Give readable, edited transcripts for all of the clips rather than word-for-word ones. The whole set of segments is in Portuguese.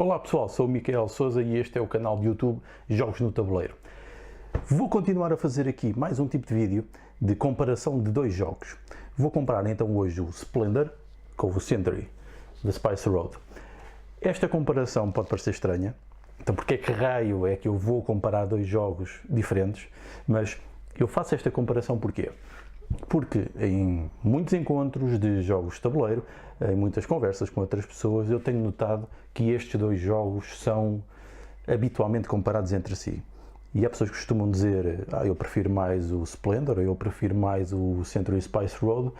Olá pessoal, sou o Micael Souza e este é o canal de YouTube Jogos no Tabuleiro. Vou continuar a fazer aqui mais um tipo de vídeo de comparação de dois jogos. Vou comparar então hoje o Splendor com o Century, da Spice Road. Esta comparação pode parecer estranha, então porque é que raio é que eu vou comparar dois jogos diferentes, mas eu faço esta comparação porquê? Porque em muitos encontros de jogos de tabuleiro, em muitas conversas com outras pessoas, eu tenho notado que estes dois jogos são habitualmente comparados entre si. E há pessoas que costumam dizer, eu prefiro mais o Splendor, eu prefiro mais o Century Spice Road,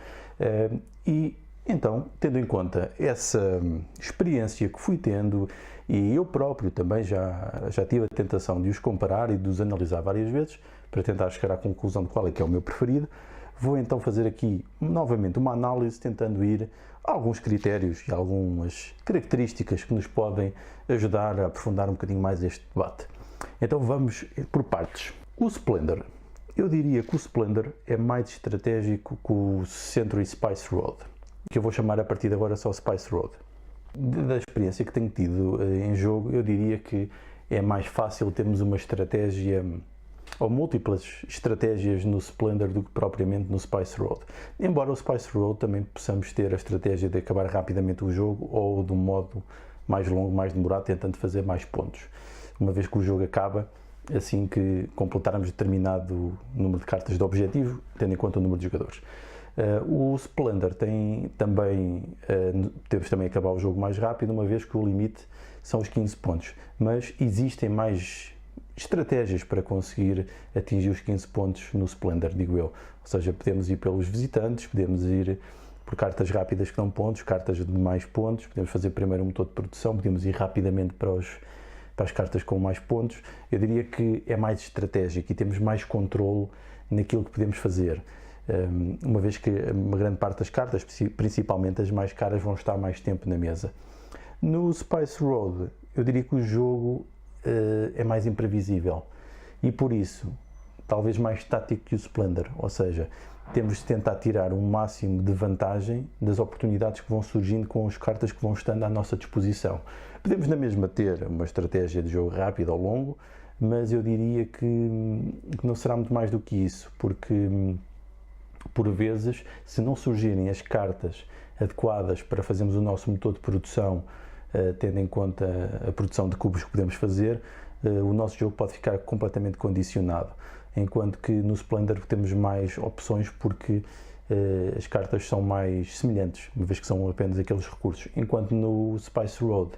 e então, tendo em conta essa experiência que fui tendo, e eu próprio também já tive a tentação de os comparar e de os analisar várias vezes, para tentar chegar à conclusão de qual é que é o meu preferido, vou então fazer aqui novamente uma análise tentando ir a alguns critérios e algumas características que nos podem ajudar a aprofundar um bocadinho mais este debate. Então vamos por partes. O Splendor. Eu diria que o Splendor é mais estratégico que o Century Spice Road, que eu vou chamar a partir de agora só Spice Road. Da experiência que tenho tido em jogo, eu diria que é mais fácil termos uma estratégia ou múltiplas estratégias no Splendor do que propriamente no Spice Road. Embora o Spice Road também possamos ter a estratégia de acabar rapidamente o jogo ou de um modo mais longo, mais demorado, tentando fazer mais pontos. Uma vez que o jogo acaba, assim que completarmos determinado número de cartas de objetivo, tendo em conta o número de jogadores. O Splendor tem também, temos também acabar o jogo mais rápido, uma vez que o limite são os 15 pontos. Mas existem mais estratégias para conseguir atingir os 15 pontos no Splendor, digo eu. Ou seja, podemos ir pelos visitantes, podemos ir por cartas rápidas que dão pontos, cartas de mais pontos, podemos fazer primeiro um motor de produção, podemos ir rapidamente para as cartas com mais pontos. Eu diria que é mais estratégico e temos mais controle naquilo que podemos fazer. Uma vez que uma grande parte das cartas, principalmente as mais caras, vão estar mais tempo na mesa. No Spice Road, eu diria que o jogo é mais imprevisível e por isso talvez mais tático que o Splendor, ou seja, temos de tentar tirar um máximo de vantagem das oportunidades que vão surgindo com as cartas que vão estando à nossa disposição. Podemos na mesma ter uma estratégia de jogo rápido ou longo, mas eu diria que não será muito mais do que isso, porque por vezes, se não surgirem as cartas adequadas para fazermos o nosso motor de produção, tendo em conta a produção de cubos que podemos fazer, o nosso jogo pode ficar completamente condicionado, enquanto que no Splendor temos mais opções porque as cartas são mais semelhantes, uma vez que são apenas aqueles recursos, enquanto no Spice Road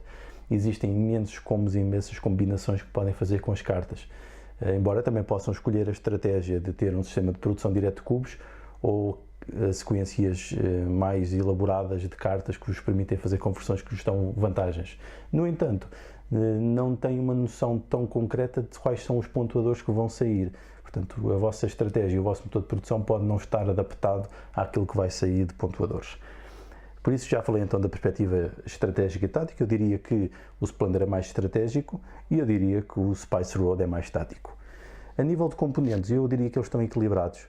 existem imensos combos e imensas combinações que podem fazer com as cartas, embora também possam escolher a estratégia de ter um sistema de produção direto de cubos ou sequências mais elaboradas de cartas que vos permitem fazer conversões que vos dão vantagens. No entanto, não têm uma noção tão concreta de quais são os pontuadores que vão sair. Portanto, a vossa estratégia e o vosso motor de produção pode não estar adaptado àquilo que vai sair de pontuadores. Por isso já falei então da perspectiva estratégica e tática. Eu diria que o Splendor é mais estratégico e eu diria que o Spice Road é mais tático. A nível de componentes, eu diria que eles estão equilibrados,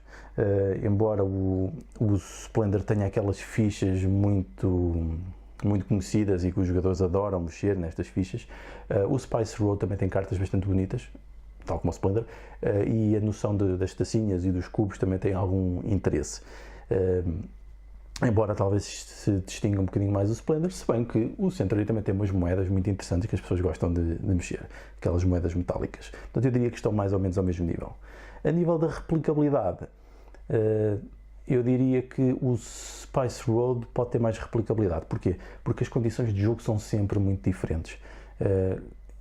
embora o Splendor tenha aquelas fichas muito conhecidas e que os jogadores adoram mexer nestas fichas, o Spice Road também tem cartas bastante bonitas, tal como o Splendor, e a noção das tacinhas e dos cubos também tem algum interesse. Embora talvez se distinga um bocadinho mais o Splendor, se bem que o Century também tem umas moedas muito interessantes que as pessoas gostam de mexer, aquelas moedas metálicas. Portanto, eu diria que estão mais ou menos ao mesmo nível. A nível da replicabilidade, eu diria que o Spice Road pode ter mais replicabilidade. Porquê? Porque as condições de jogo são sempre muito diferentes.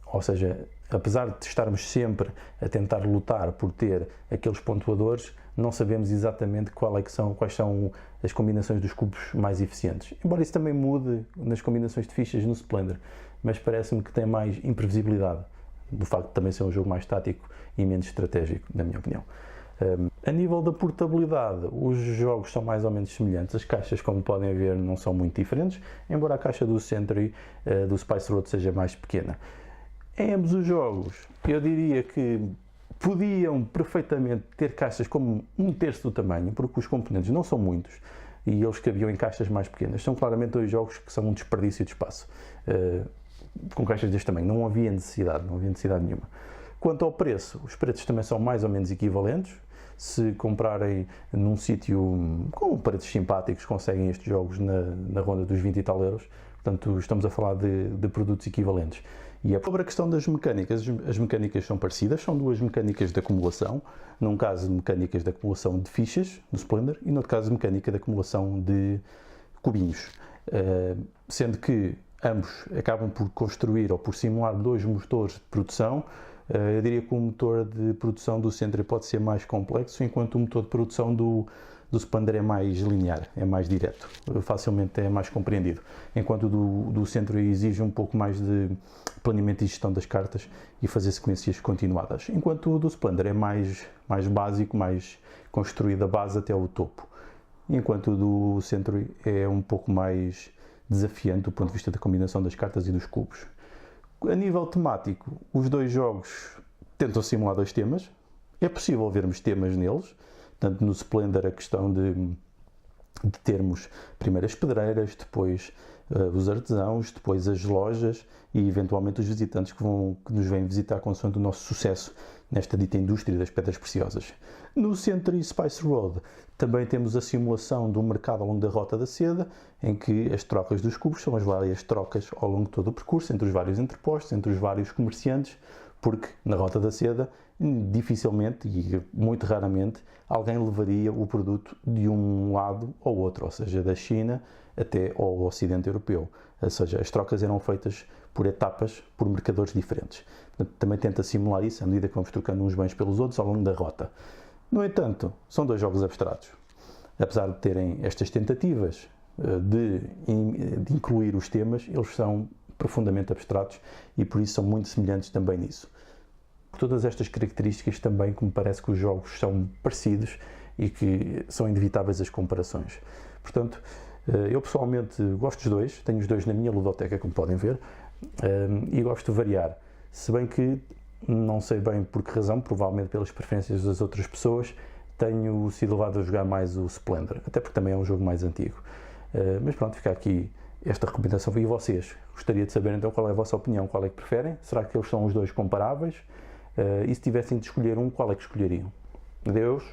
Ou seja, apesar de estarmos sempre a tentar lutar por ter aqueles pontuadores, não sabemos exatamente quais são as combinações dos cubos mais eficientes. Embora isso também mude nas combinações de fichas no Splendor, mas parece-me que tem mais imprevisibilidade, do facto de também ser um jogo mais tático e menos estratégico, na minha opinião. A nível da portabilidade, os jogos são mais ou menos semelhantes. As caixas, como podem ver, não são muito diferentes, embora a caixa do Century, do Spice Road, seja mais pequena. Em ambos os jogos, eu diria que podiam perfeitamente ter caixas como um terço do tamanho, porque os componentes não são muitos e eles cabiam em caixas mais pequenas. São claramente dois jogos que são um desperdício de espaço. com caixas deste tamanho. Não havia necessidade nenhuma. Quanto ao preço, os preços também são mais ou menos equivalentes. Se comprarem num sítio com preços simpáticos, conseguem estes jogos na ronda dos 20 e tal euros. Portanto, estamos a falar de produtos equivalentes. E sobre a questão das mecânicas, as mecânicas são parecidas, são duas mecânicas de acumulação. Num caso, mecânicas de acumulação de fichas, no Splendor, e no outro caso, mecânica de acumulação de cubinhos. Sendo que ambos acabam por construir ou por simular dois motores de produção. Eu diria que o motor de produção do Sentry pode ser mais complexo, enquanto o motor de produção do Splendor é mais linear, é mais direto, facilmente é mais compreendido, enquanto o do Sentry exige um pouco mais de planeamento e gestão das cartas e fazer sequências continuadas, enquanto o do Splendor é mais básico, mais construído da base até o topo, enquanto o do Sentry é um pouco mais desafiante do ponto de vista da combinação das cartas e dos cubos. A nível temático, os dois jogos tentam simular dois temas. É possível vermos temas neles, tanto no Splendor a questão de termos primeiro as pedreiras, depois os artesãos, depois as lojas e eventualmente os visitantes que nos vêm visitar consoante o nosso sucesso nesta dita indústria das pedras preciosas. No Sentry Spice Road também temos a simulação de um mercado ao longo da Rota da Seda, em que as trocas dos cubos são as várias trocas ao longo de todo o percurso, entre os vários entrepostos, entre os vários comerciantes, porque na Rota da Seda dificilmente e muito raramente alguém levaria o produto de um lado ao outro, ou seja, da China até ao Ocidente Europeu. Ou seja, as trocas eram feitas por etapas, por mercadores diferentes. Portanto, também tenta simular isso à medida que vamos trocando uns bens pelos outros ao longo da rota. No entanto, são dois jogos abstratos. Apesar de terem estas tentativas de incluir os temas, eles são profundamente abstratos e por isso são muito semelhantes também nisso. Por todas estas características também que me parece que os jogos são parecidos e que são inevitáveis as comparações. Portanto, eu pessoalmente gosto dos dois, tenho os dois na minha ludoteca, como podem ver, e gosto de variar, se bem que não sei bem por que razão, provavelmente pelas preferências das outras pessoas, tenho sido levado a jogar mais o Splendor, até porque também é um jogo mais antigo. Mas pronto, fica aqui esta recomendação. E vocês? Gostaria de saber então qual é a vossa opinião, qual é que preferem? Será que eles são os dois comparáveis? E se tivessem de escolher um, qual é que escolheriam? Adeus!